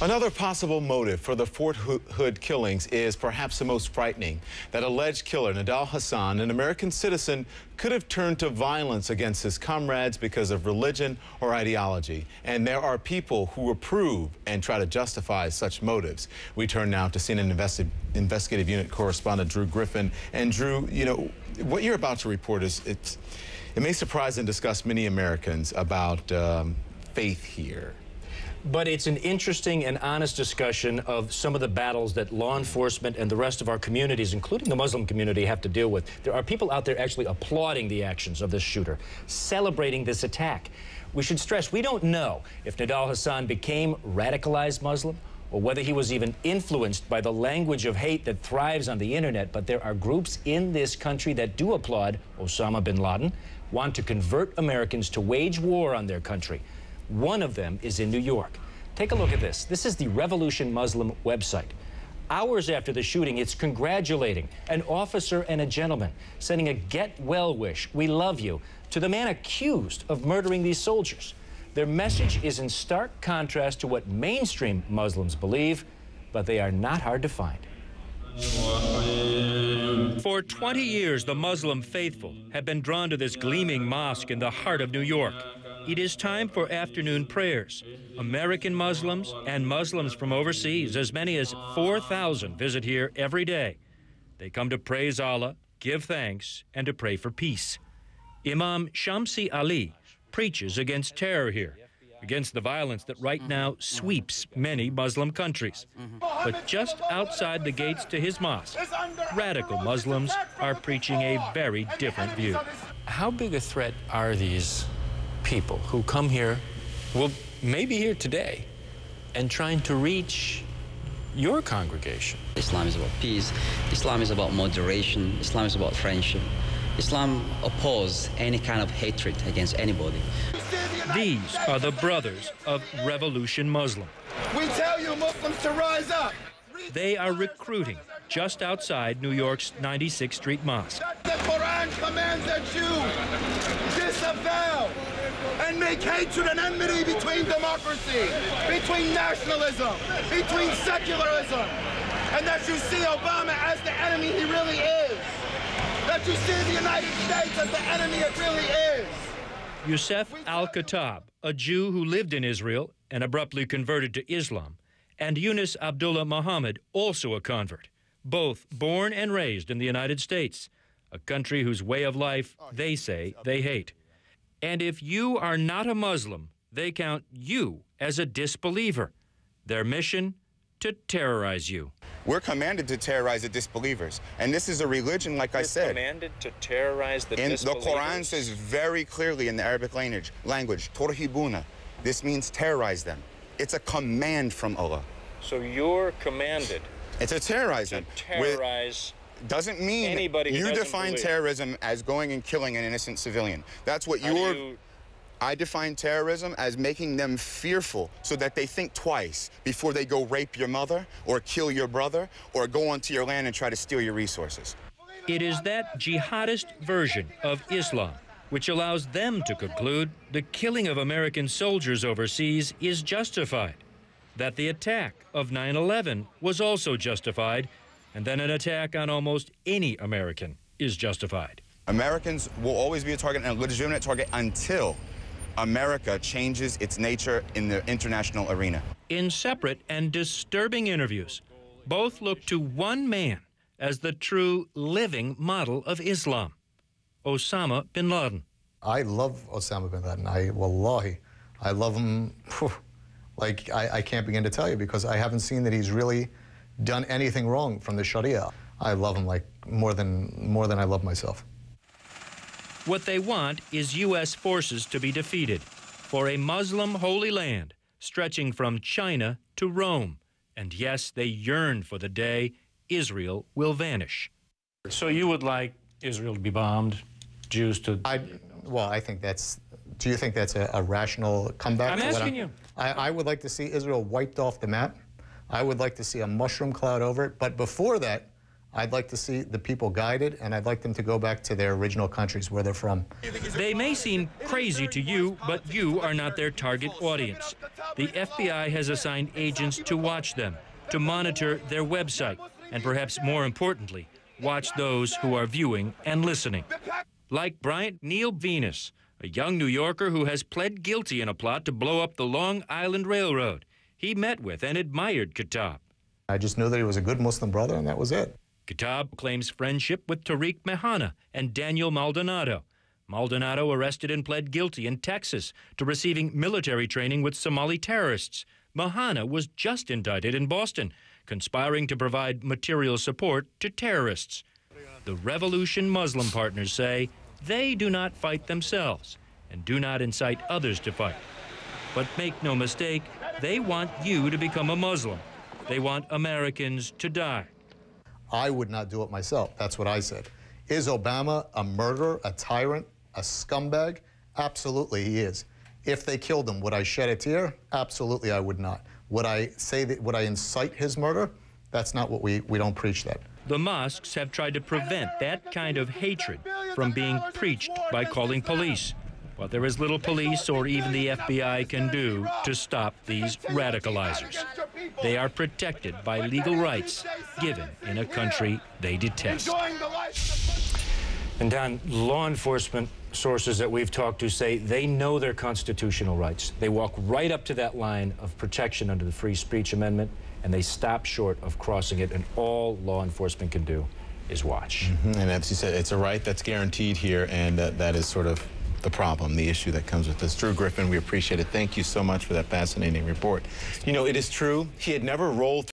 Another possible motive for the Fort Hood killings is perhaps the most frightening. That alleged killer, Nidal Hasan, an American citizen, could have turned to violence against his comrades because of religion or ideology. And there are people who approve and try to justify such motives. We turn now to CNN Investigative Unit correspondent Drew Griffin. And Drew, you know, what you're about to report it may surprise and disgust many Americans about faith here. But it's an interesting and honest discussion of some of the battles that law enforcement and the rest of our communities, including the Muslim community, have to deal with. There are people out there actually applauding the actions of this shooter, celebrating this attack. We should stress, we don't know if Nidal Hasan became radicalized Muslim or whether he was even influenced by the language of hate that thrives on the internet, but there are groups in this country that do applaud Osama bin Laden, want to convert Americans to wage war on their country. One of them is in New York. Take a look at this. This is the Revolution Muslim website. Hours after the shooting, it's congratulating an officer and a gentleman, sending a get well wish, we love you, to the man accused of murdering these soldiers. Their message is in stark contrast to what mainstream Muslims believe, but they are not hard to find. For 20 years, the Muslim faithful have been drawn to this gleaming mosque in the heart of New York. It is time for afternoon prayers. American Muslims and Muslims from overseas, as many as 4,000, visit here every day. They come to praise Allah, give thanks, and to pray for peace. Imam Shamsi Ali preaches against terror here, against the violence that right now sweeps many Muslim countries. But just outside the gates to his mosque, radical Muslims are preaching a very different view. How big a threat are these people who come here, well, maybe here today, and trying to reach your congregation? Islam is about peace. Islam is about moderation. Islam is about friendship. Islam opposes any kind of hatred against anybody. These are the brothers of Revolution Muslim. We tell you Muslims to rise up. They are recruiting just outside New York's 96th Street Mosque. The Quran commands that you disavow and make hatred and enmity between democracy, between nationalism, between secularism, and that you see Obama as the enemy he really is, that you see the United States as the enemy it really is. Youssef Al-Khattab, a Jew who lived in Israel and abruptly converted to Islam, and Yunus Abdullah Muhammad, also a convert, both born and raised in the United States, a country whose way of life they say they hate. And if you are not a Muslim, they count you as a disbeliever. Their mission? To terrorize you. We're commanded to terrorize the disbelievers. And this is a religion, like I said. Commanded to terrorize the disbelievers? The Quran says very clearly in the Arabic language, Turhibuna. This means terrorize them. It's a command from Allah. So you're commanded. It's a terrorize them. Terrorize. Doesn't mean anybody who you doesn't define believe. Terrorism as going and killing an innocent civilian. That's what I define terrorism as making them fearful so that they think twice before they go rape your mother or kill your brother or go onto your land and try to steal your resources. It is that jihadist version of Islam which allows them to conclude the killing of American soldiers overseas is justified, that the attack of 9/11 was also justified, and then an attack on almost any American is justified. Americans will always be a target and a legitimate target until America changes its nature in the international arena. In separate and disturbing interviews, both look to one man as the true living model of Islam, Osama bin Laden. I love Osama bin Laden. Wallahi, I love him like I can't begin to tell you, because I haven't seen that he's really done anything wrong from the Sharia. I love him like more than I love myself. What they want is U.S. forces to be defeated for a Muslim holy land stretching from China to Rome. And yes, they yearn for the day Israel will vanish. So you would like Israel to be bombed, Jews to... Well, I think that's... Do you think that's a rational comeback? I'm asking you. I would like to see Israel wiped off the map. I would like to see a mushroom cloud over it. But before that, I'd like to see the people guided, and I'd like them to go back to their original countries where they're from. They may seem crazy to you, but you are not their target audience. the FBI has assigned agents to watch them, to monitor their website, and perhaps more importantly, watch those who are viewing and listening. Like Bryant Neal Venus, a young New Yorker who has pled guilty in a plot to blow up the Long Island Railroad. He met with and admired Khattab. I just knew that he was a good Muslim brother, and that was it. Khattab claims friendship with Tariq Mehana and Daniel Maldonado. Maldonado arrested and pled guilty in Texas to receiving military training with Somali terrorists. Mehana was just indicted in Boston, conspiring to provide material support to terrorists. The Revolution Muslim partners say they do not fight themselves and do not incite others to fight. But make no mistake, they want you to become a Muslim. They want Americans to die. I would not do it myself. That's what I said. Is Obama a murderer, a tyrant, a scumbag? Absolutely, he is. If they killed him, would I shed a tear? Absolutely, I would not. Would I say that? Would I incite his murder? That's not what we don't preach that. The mosques have tried to prevent that kind of hatred from being preached by calling police. But there is little police or even the FBI can do to stop these radicalizers. They are protected by legal rights given in a country they detest. And Don, law enforcement sources that we've talked to say they know their constitutional rights. They walk right up to that line of protection under the Free Speech Amendment, and they stop short of crossing it, and all law enforcement can do is watch. And as you said, it's a right that's guaranteed here, and that is sort of the problem, the issue that comes with this. Drew Griffin, we appreciate it. Thank you so much for that fascinating report. You know, it is true, he had never rolled